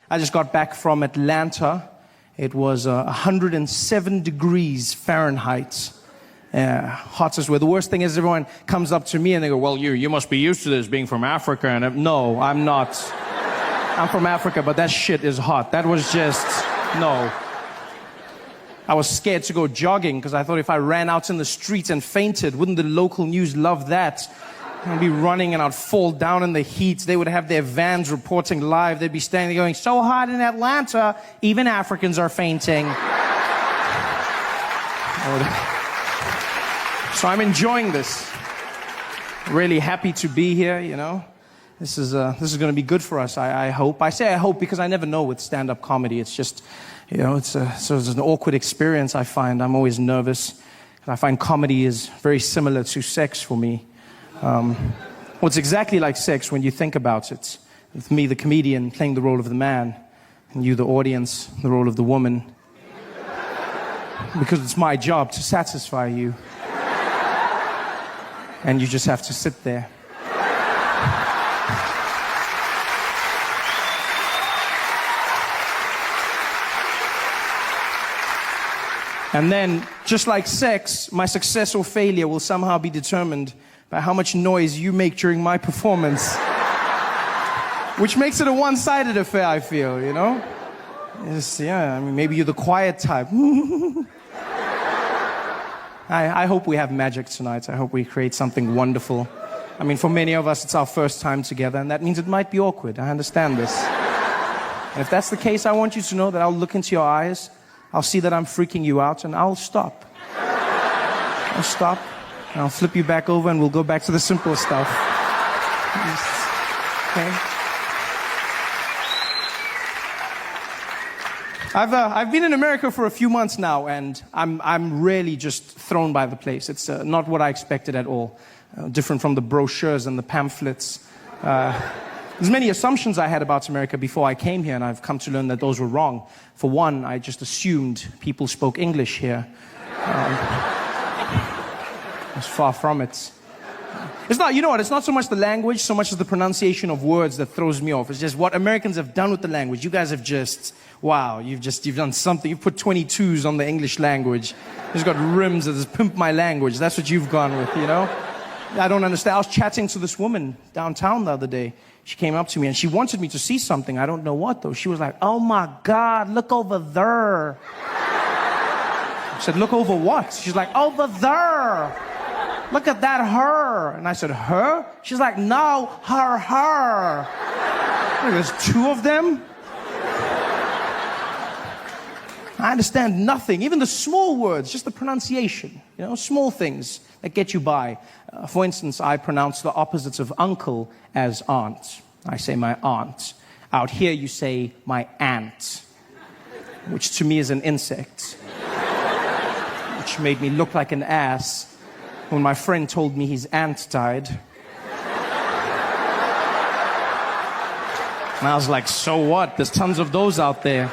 I just got back from Atlanta. It was 107 degrees Fahrenheit. Hottest weather. The worst thing is everyone comes up to me and they go, well, you must be used to this being from Africa. And no, I'm not. I'm from Africa, but that shit is hot. That was just, no. I was scared to go jogging because I thought if I ran out in the streets and fainted, wouldn't the local news love that? I'd be running and I'd fall down in the heat. They would have their vans reporting live. They'd be standing there going, so hot in Atlanta, even Africans are fainting. So I'm enjoying this. Really happy to be here, you know. This is going to be good for us, I hope. I say I hope because I never know with stand-up comedy. It's just, you know, it's an awkward experience I find. I'm always nervous. I find comedy is very similar to sex for me. Well, it's exactly like sex when you think about it. With me, the comedian, playing the role of the man, and you, the audience, the role of the woman. Because it's my job to satisfy you. And you just have to sit there. And then, just like sex, my success or failure will somehow be determined by how much noise you make during my performance. Which makes it a one-sided affair, I feel, you know? I mean, maybe you're the quiet type. I hope we have magic tonight. I hope we create something wonderful. I mean, for many of us, it's our first time together, and that means it might be awkward. I understand this. And if that's the case, I want you to know that I'll look into your eyes, I'll see that I'm freaking you out, and I'll stop. I'll stop, and I'll flip you back over, and we'll go back to the simple stuff. Okay? I've been in America for a few months now, and I'm really just thrown by the place. It's not what I expected at all. Different from the brochures and the pamphlets. There's many assumptions I had about America before I came here, and I've come to learn that those were wrong. For one, I just assumed people spoke English here. I was far from it. It's not, you know what, it's not so much the language, so much as the pronunciation of words that throws me off. It's just what Americans have done with the language. You guys have just, wow, you've done something. You've put 22s on the English language. You've got rims that just pimp my language. That's what you've gone with, you know? I don't understand. I was chatting to this woman downtown the other day. She came up to me and she wanted me to see something. I don't know what though. She was like, oh my God, look over there. I said, look over what? She's like, over there. Look at that her. And I said, her? She's like, no, her. There's two of them? I understand nothing. Even the small words, just the pronunciation. You know, small things that get you by. For instance, I pronounce the opposites of uncle as aunt. I say my aunt. Out here you say my aunt, which to me is an insect. Which made me look like an ass when my friend told me his aunt died. And I was like, so what? There's tons of those out there.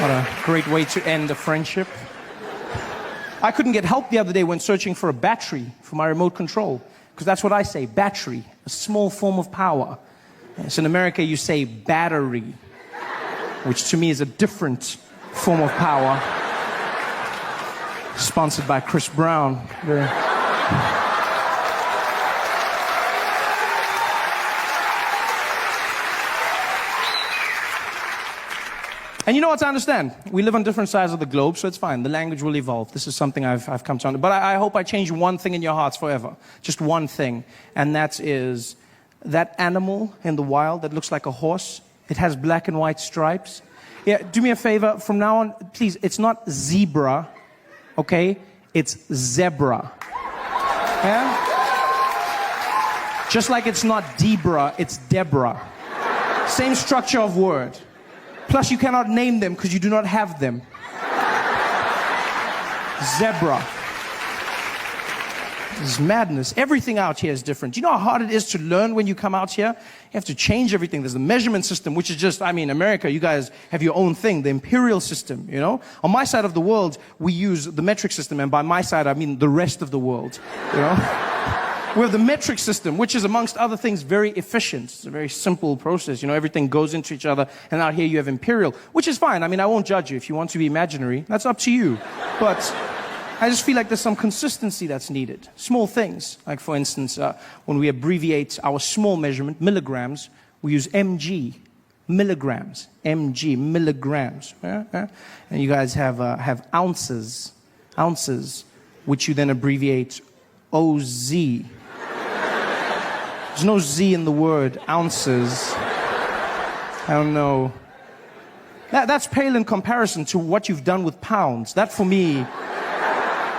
What a great way to end a friendship. I couldn't get help the other day when searching for a battery for my remote control. Because that's what I say, battery, a small form of power. Yes, in America you say battery, which to me is a different form of power. Sponsored by Chris Brown. And you know what, I understand. We live on different sides of the globe, so it's fine. The language will evolve. This is something I've come to understand. But I hope I change one thing in your hearts forever. Just one thing. And that is that animal in the wild that looks like a horse. It has black and white stripes. Yeah, do me a favor. From now on, please, it's not zebra, okay? It's zebra. Yeah? Just like it's not Debra, it's Deborah. Same structure of word. Plus, you cannot name them because you do not have them. Zebra. This is madness. Everything out here is different. Do you know how hard it is to learn when you come out here? You have to change everything. There's the measurement system, which is just, I mean, America, you guys have your own thing, the Imperial system, you know? On my side of the world, we use the metric system, and by my side, I mean the rest of the world, you know? We have the metric system, which is, amongst other things, very efficient. It's a very simple process. You know, everything goes into each other. And out here you have Imperial, which is fine. I mean, I won't judge you. If you want to be imaginary, that's up to you. But I just feel like there's some consistency that's needed. Small things. Like, for instance, when we abbreviate our small measurement, milligrams, we use mg, milligrams. Mg, milligrams. And you guys have ounces, which you then abbreviate OZ. There's no Z in the word, ounces. I don't know. That's pale in comparison to what you've done with pounds. That, for me,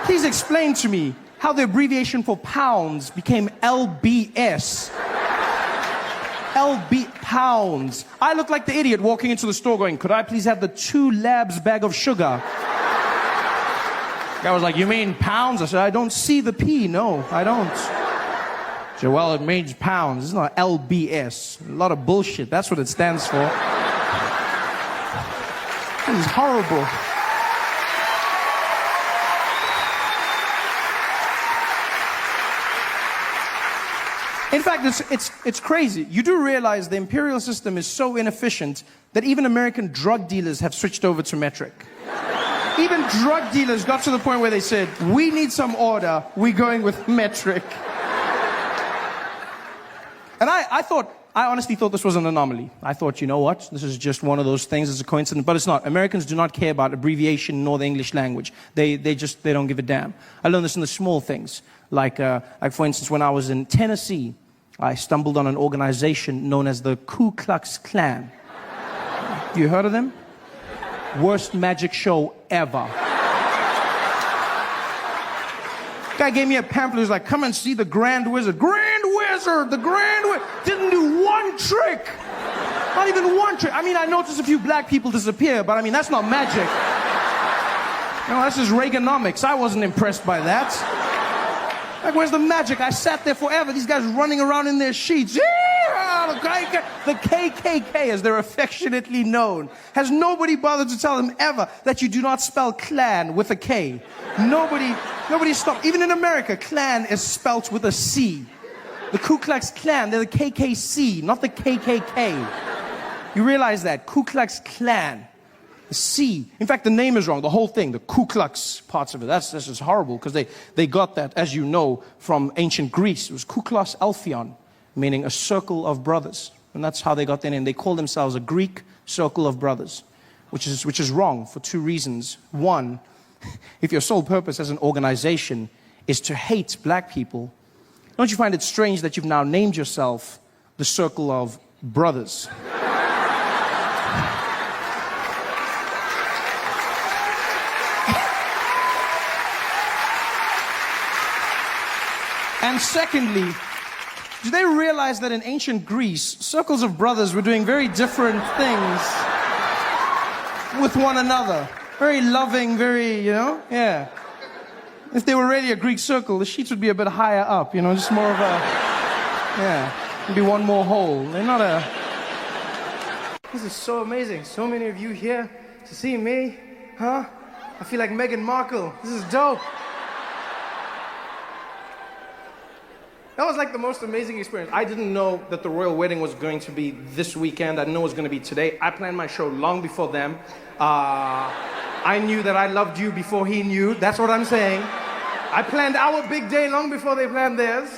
please explain to me how the abbreviation for pounds became LBS. Pounds. I look like the idiot walking into the store going, could I please have the 2 labs bag of sugar? Guy was like, you mean pounds? I said, I don't see the P. No, I don't. He said, well, it means pounds. It's not LBS. A lot of bullshit. That's what it stands for. This is horrible. In fact, it's crazy. You do realize the imperial system is so inefficient that even American drug dealers have switched over to metric. Even drug dealers got to the point where they said, we need some order, we're going with metric. And I honestly thought this was an anomaly. I thought, you know what, this is just one of those things, it's a coincidence, but it's not. Americans do not care about abbreviation nor the English language. They don't give a damn. I learned this in the small things. Like for instance, when I was in Tennessee, I stumbled on an organization known as the Ku Klux Klan. You heard of them? Worst magic show ever. Guy gave me a pamphlet. He was like, come and see the Grand Wizard. Grand Wizard! The Grand Wizard! Didn't do one trick! Not even one trick. I mean, I noticed a few black people disappear, but I mean, that's not magic. You know, that's just Reaganomics. I wasn't impressed by that. Like, where's the magic? I sat there forever. These guys running around in their sheets. The KKK, as they're affectionately known. Has nobody bothered to tell them ever that you do not spell clan with a K? Nobody stopped. Even in America, clan is spelt with a C. The Ku Klux Klan, they're the KKC, not the KKK. You realize that? Ku Klux Klan. The C. In fact, the name is wrong. The whole thing, the Ku Klux parts of it. That's just horrible because they got that, as you know, from ancient Greece. It was Kuklos Alphion, meaning a circle of brothers. And that's how they got their name. They call themselves a Greek circle of brothers, which is wrong for 2 reasons. One, if your sole purpose as an organization is to hate black people, don't you find it strange that you've now named yourself the Circle of Brothers? And secondly, do they realize that in ancient Greece, circles of brothers were doing very different things with one another? Very loving, very, you know, yeah. If they were really a Greek circle, the sheets would be a bit higher up, you know, just more of a, yeah, maybe one more hole. They're not a... This is so amazing. So many of you here to see me, huh? I feel like Meghan Markle. This is dope. That was like the most amazing experience. I didn't know that the royal wedding was going to be this weekend. I didn't know it was going to be today. I planned my show long before them. I knew that I loved you before he knew. That's what I'm saying. I planned our big day long before they planned theirs.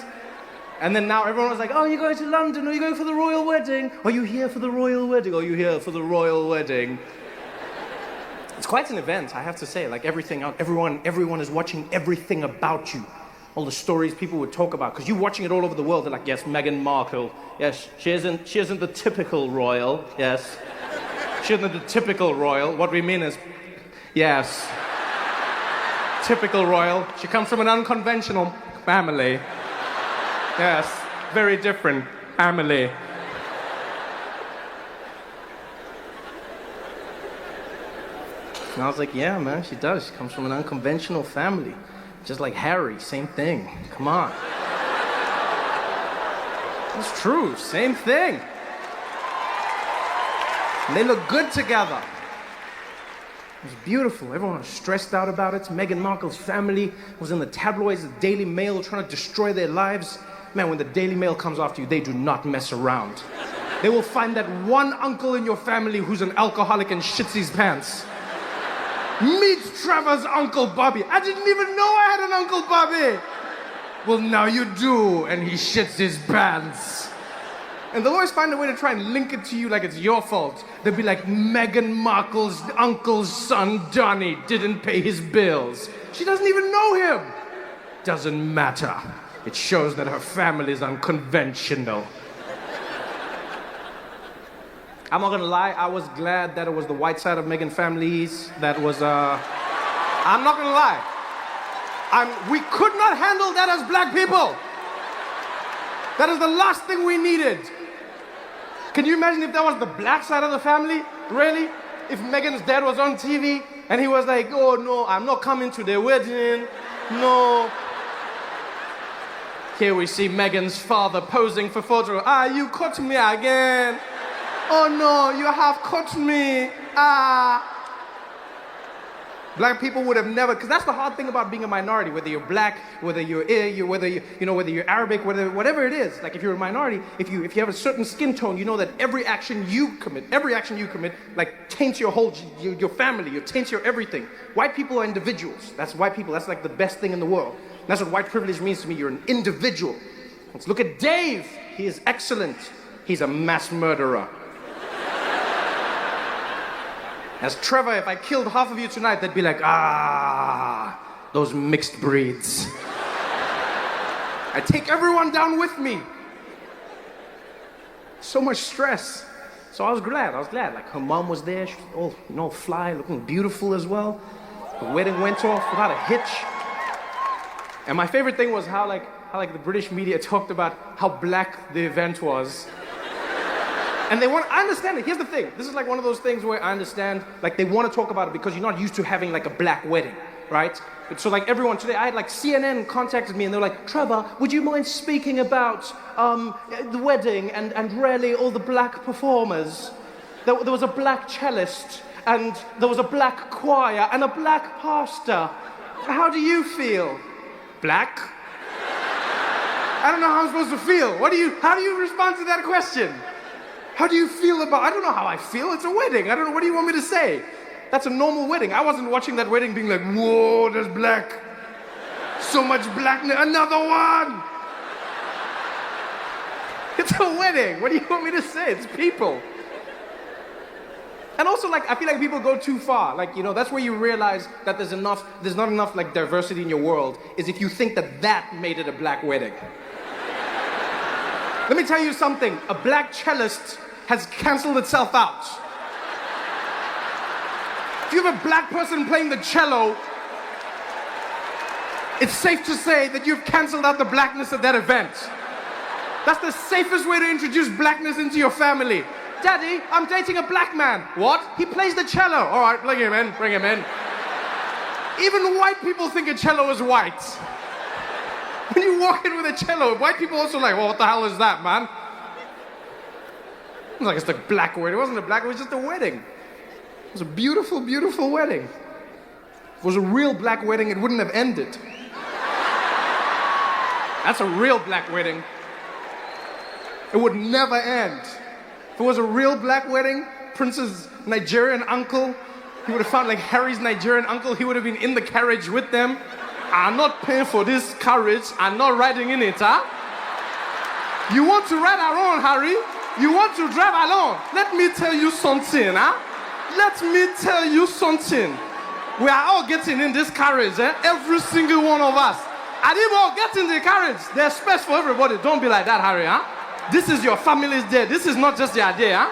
And then now everyone was like, oh, you're going to London? Are you going for the royal wedding? Are you here for the royal wedding? Are you here for the royal wedding? It's quite an event, I have to say. Like everyone is watching everything about you. All the stories people would talk about, because you're watching it all over the world. They're like, yes, Meghan Markle. Yes, she isn't the typical royal. Yes. She isn't the typical royal. What we mean is, yes. Typical royal. She comes from an unconventional family. Yes, very different family. And I was like, yeah, man, she does. She comes from an unconventional family. Just like Harry, same thing. Come on. It's true, same thing. And they look good together. It was beautiful. Everyone was stressed out about it. Meghan Markle's family was in the tabloids, the Daily Mail, trying to destroy their lives. Man, when the Daily Mail comes after you, they do not mess around. They will find that one uncle in your family who's an alcoholic and shits his pants. Meet Trevor's Uncle Bobby. I didn't even know I had an Uncle Bobby. Well, now you do, and he shits his pants. And they'll always find a way to try and link it to you like it's your fault. They'll be like, Meghan Markle's uncle's son, Johnny, didn't pay his bills. She doesn't even know him. Doesn't matter. It shows that her family's unconventional. I'm not gonna lie, I was glad that it was the white side of Meghan families that was, I'm not gonna lie. We could not handle that as black people. That is the last thing we needed. Can you imagine if that was the black side of the family? Really? If Meghan's dad was on TV and he was like, oh no, I'm not coming to their wedding. No. Here we see Meghan's father posing for photo. You caught me again. Oh no, you have caught me. Black people would have never, because that's the hard thing about being a minority, whether you're black, whether you're whether you're Arabic, whatever it is. Like if you're a minority, if you have a certain skin tone, you know that every action you commit, like taints your whole, your family, it taints your everything. White people are individuals. That's white people. That's like the best thing in the world. And that's what white privilege means to me. You're an individual. Let's look at Dave. He is excellent. He's a mass murderer. As Trevor, if I killed half of you tonight, they'd be like, those mixed breeds. I take everyone down with me. So much stress. So I was glad. Like her mom was there, she was all fly, looking beautiful as well. The wedding went off without a hitch. And my favorite thing was how the British media talked about how black the event was. And I understand it. Here's the thing. This is like one of those things where I understand, like they want to talk about it because you're not used to having like a black wedding, right? So like everyone today, I had like CNN contacted me and they're like, Trevor, would you mind speaking about the wedding and really all the black performers? There was a black cellist and there was a black choir and a black pastor. How do you feel? Black? I don't know how I'm supposed to feel. How do you respond to that question? How do you feel about, I don't know how I feel, it's a wedding. I don't know, what do you want me to say? That's a normal wedding. I wasn't watching that wedding being like, whoa, there's black. So much blackness, another one. It's a wedding. What do you want me to say? It's people. And also, like, I feel like people go too far. Like, that's where you realize that there's not enough, like, diversity in your world, is if you think that made it a black wedding. Let me tell you something. A black cellist has canceled itself out. If you have a black person playing the cello, it's safe to say that you've canceled out the blackness of that event. That's the safest way to introduce blackness into your family. Daddy, I'm dating a black man. What? He plays the cello. All right, bring him in. Even white people think a cello is white. When you walk in with a cello, white people also like, well, what the hell is that, man? It's like it's the black wedding. It wasn't a black, it was just a wedding. It was a beautiful, beautiful wedding. If it was a real black wedding, it wouldn't have ended. That's a real black wedding. It would never end. If it was a real black wedding, Prince's Nigerian uncle, he would have found like Harry's Nigerian uncle, he would have been in the carriage with them. I'm not paying for this carriage. I'm not riding in it, huh? You want to ride alone, Harry? You want to drive alone? Let me tell you something, huh? Let me tell you something. We are all getting in this carriage, eh? Every single one of us. And if we all get in the carriage, there's space for everybody. Don't be like that, Harry, huh? This is your family's day. This is not just your day, huh?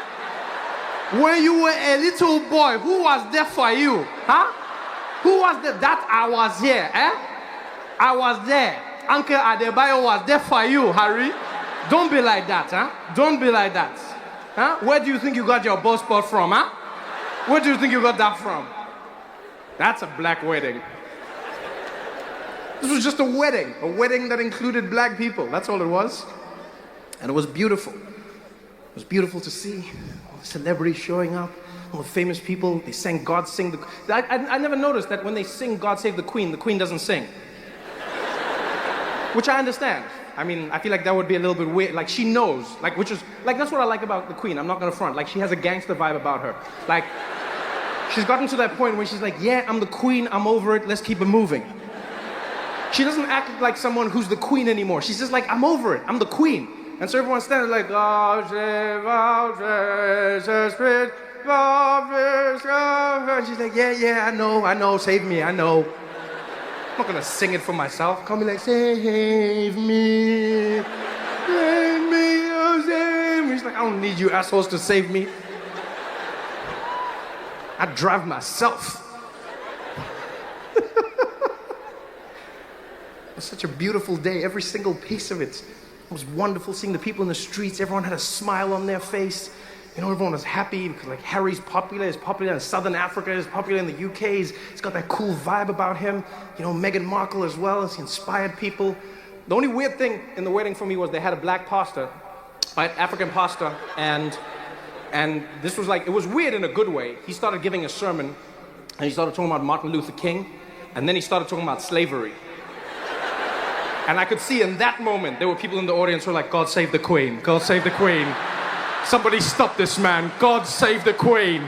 When you were a little boy, who was there for you, huh? Who was there? That I was here, eh? I was there. Uncle Adebayo was there for you, Harry. Don't be like that, huh? Don't be like that. Huh? Where do you think you got your bow spot from, huh? Where do you think you got that from? That's a black wedding. This was just a wedding that included black people. That's all it was. And it was beautiful. It was beautiful to see all the celebrities showing up, all the famous people. They sang God Sing the... I never noticed that when they sing God Save the Queen doesn't sing. Which I understand. I mean, I feel like that would be a little bit weird. Like, she knows. Like, which is... Like, that's what I like about the Queen. I'm not gonna front. Like, she has a gangster vibe about her. Like, she's gotten to that point where she's like, yeah, I'm the Queen, I'm over it, let's keep it moving. She doesn't act like someone who's the Queen anymore. She's just like, I'm over it, I'm the Queen. And so everyone's standing like, God save our Jesus Christ, and she's like, yeah, I know, save me, I know. I'm not gonna sing it for myself. Call me like, save me, oh, save me. She's like, I don't need you assholes to save me. I drive myself. It was such a beautiful day, every single piece of it. It was wonderful seeing the people in the streets. Everyone had a smile on their face. You know, everyone was happy because, like, Harry's popular. He's popular in Southern Africa. He's popular in the UK. He's got that cool vibe about him. You know, Meghan Markle as well. He inspired people. The only weird thing in the wedding for me was they had a black pastor, right, African pastor, and this was like, it was weird in a good way. He started giving a sermon, and he started talking about Martin Luther King, and then he started talking about slavery. And I could see in that moment, there were people in the audience who were like, God save the Queen, God save the Queen. Somebody stop this man, God save the Queen.